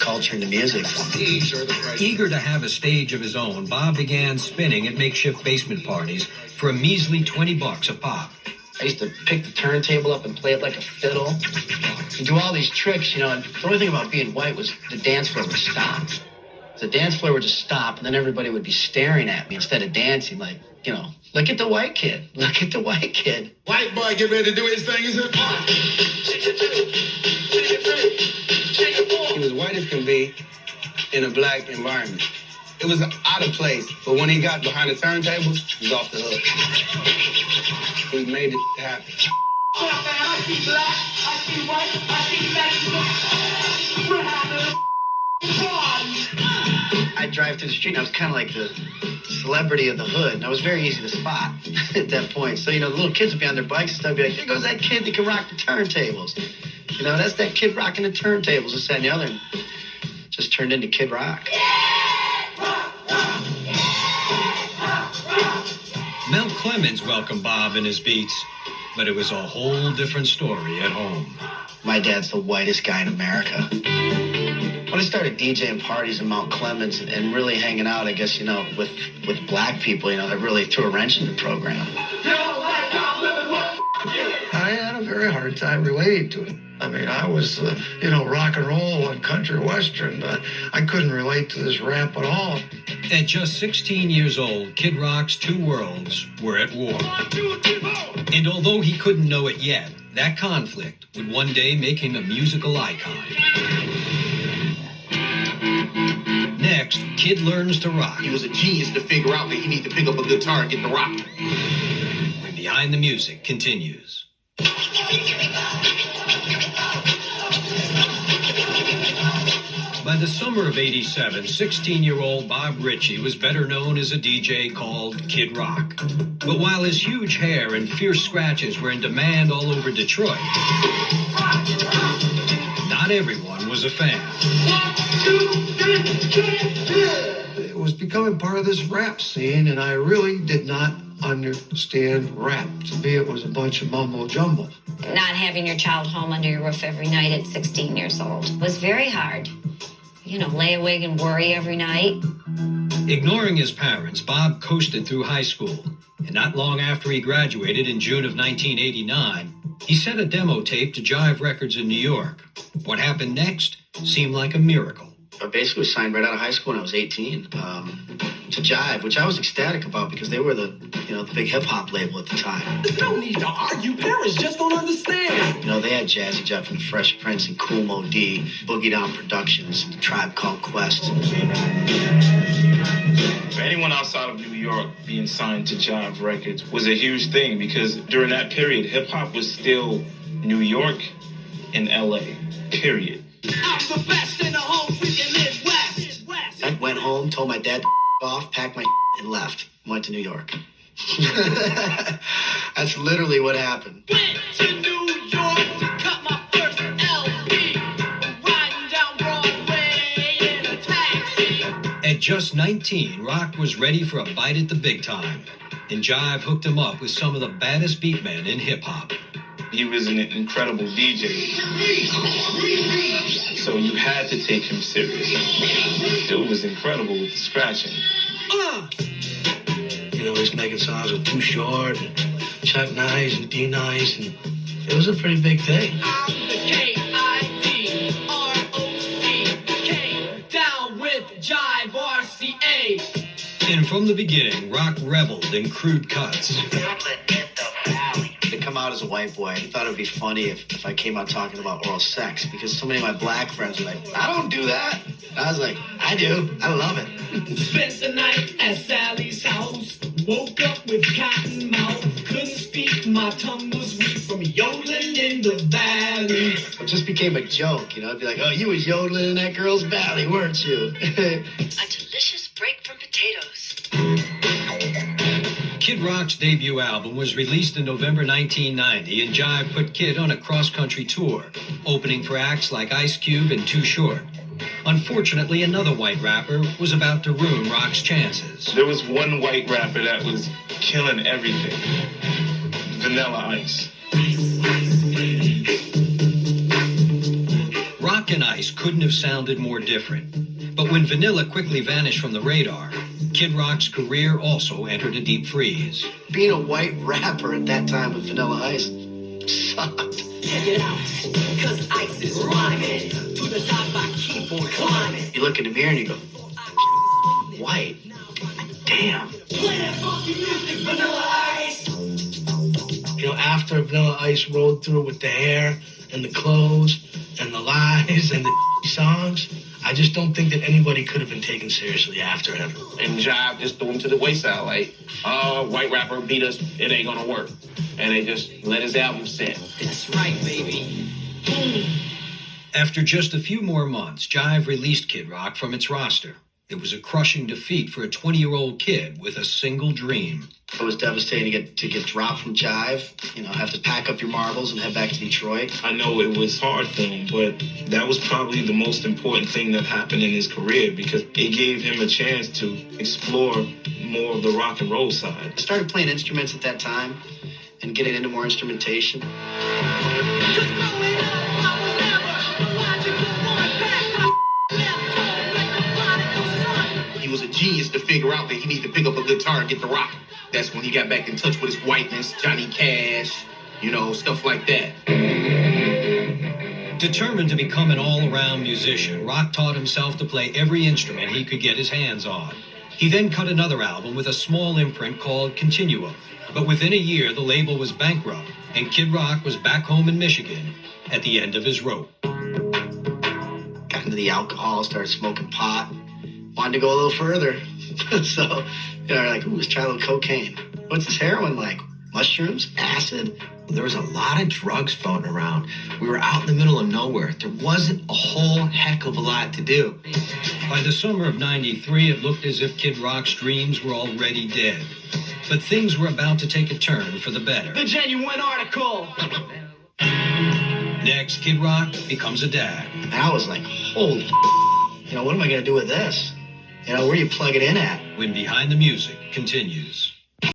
culture and the music. Eager to have a stage of his own, Bob began spinning at makeshift basement parties for a measly $20 a pop. I used to pick the turntable up and play it like a fiddle. And do all these tricks, you know, and the only thing about being white was the dance floor would stop. The dance floor would just stop, and then everybody would be staring at me instead of dancing, like, you know, look at the white kid. Look at the white kid. White boy get ready to do his thing. He said, he was white as can be in a black environment. It was out of place, but when he got behind the turntables, he was off the hook. He made it happen. I see black, I see white, I see black. I'd drive through the street, and I was kind of like the celebrity of the hood, and I was very easy to spot at that point. So, you know, the little kids would be on their bikes and stuff, be like, there goes that kid that can rock the turntables. You know, that's that kid rocking the turntables, this, that, and the other. And just turned into Kid Rock. Mel Clemens welcomed Bob and his beats, but it was a whole different story at home. My dad's the whitest guy in America. When I started DJing parties in Mount Clemens and really hanging out, I guess, you know, with black people, you know, that really threw a wrench in the program. I had a very hard time relating to it. I mean, I was, you know, rock and roll and country western. I couldn't relate to this rap at all. At just 16 years old, Kid Rock's two worlds were at war. And although he couldn't know it yet, that conflict would one day make him a musical icon. Next, Kid learns to rock. He was a genius to figure out that he needed to pick up a guitar and get the rock. When Behind the Music continues. By the summer of '87, 16-year-old Bob Ritchie was better known as a DJ called Kid Rock. But while his huge hair and fierce scratches were in demand all over Detroit, not everyone was a fan. It was becoming part of this rap scene, and I really did not understand rap. To me, it was a bunch of mumbo jumbo. Not having your child home under your roof every night at 16 years old was very hard. You know, lay awake and worry every night. Ignoring his parents, Bob coasted through high school. And not long after he graduated in June of 1989, he sent a demo tape to Jive Records in New York. What happened next seemed like a miracle. I basically was signed right out of high school when I was 18 to Jive, which I was ecstatic about because they were the big hip-hop label at the time. There's no need to argue. Parents just don't understand. You know, they had Jazzy Jeff and the Fresh Prince and Kool Mo D, Boogie Down Productions, and the Tribe Called Quest. For anyone outside of New York, being signed to Jive Records was a huge thing because during that period, hip-hop was still New York and L.A., period. I'm the best in the whole freaking Midwest. I went home, told my dad to off, packed my and left. Went to New York. That's literally what happened. Went to New York to cut my first LP. Riding down Broadway in a taxi. At just 19, Rock was ready for a bite at the big time. And Jive hooked him up with some of the baddest beat men in hip-hop. He was an incredible DJ. So you had to take him serious. Dude was incredible with the scratching. You know, he's making songs with Too Short, and Chuck Nice, and D Nice, and it was a pretty big thing. I'm the K-I-D-R-O-C-K. Down with Jive RCA. And from the beginning, Rock reveled in crude cuts. To come out as a white boy, I thought it would be funny if I came out talking about oral sex, because so many of my black friends were like, I don't do that. I was like, I do. I love it. Spent the night at Sally's house. Woke up with cotton mouth. Couldn't speak, my tongue was weak from yodeling in the valley. It just became a joke, you know. I'd be like, oh, you was yodeling in that girl's valley, weren't you? A delicious break from potatoes. Kid Rock's debut album was released in November 1990, and Jive put Kid on a cross-country tour, opening for acts like Ice Cube and Too Short. Unfortunately, another white rapper was about to ruin Rock's chances. There was one white rapper that was killing everything. Vanilla Ice. Rock and Ice couldn't couldn't have sounded more different. But when Vanilla quickly vanished from the radar, Kid Rock's career also entered a deep freeze. Being a white rapper at that time with Vanilla Ice sucked. Check it out, cause ice is rhyming. To the top I keep on climbing. You look in the mirror and you go, white? Damn. Play that funky music, Vanilla Ice. You know, after Vanilla Ice rolled through with the hair and the clothes and the lies and the songs, I just don't think that anybody could have been taken seriously after him. And Jive just threw him to the wayside, like, white rapper beat us, it ain't gonna work. And they just let his album sit. That's right, baby. After just a few more months, Jive released Kid Rock from its roster. It was a crushing defeat for a 20-year-old kid with a single dream. It was devastating to get dropped from Jive, you know, have to pack up your marbles and head back to Detroit. I know it was hard for him, but that was probably the most important thing that happened in his career because it gave him a chance to explore more of the rock and roll side. I started playing instruments at that time and getting into more instrumentation. He was a genius to figure out that he needed to pick up a guitar and get the rock. That's when he got back in touch with his whiteness, Johnny Cash, you know, stuff like that. Determined to become an all-around musician, Rock taught himself to play every instrument he could get his hands on. He then cut another album with a small imprint called Continuum. But within a year, the label was bankrupt, and Kid Rock was back home in Michigan at the end of his rope. Got into the alcohol, started smoking pot, wanted to go a little further. So, you know, like, ooh, let's try a little cocaine. What's this heroin like? Mushrooms? Acid? There was a lot of drugs floating around. We were out in the middle of nowhere. There wasn't a whole heck of a lot to do. By the summer of '93, it looked as if Kid Rock's dreams were already dead. But things were about to take a turn for the better. The genuine article. Next, Kid Rock becomes a dad. And I was like, holy, you know, what am I going to do with this? You know, where do you plug it in at? When Behind the Music continues.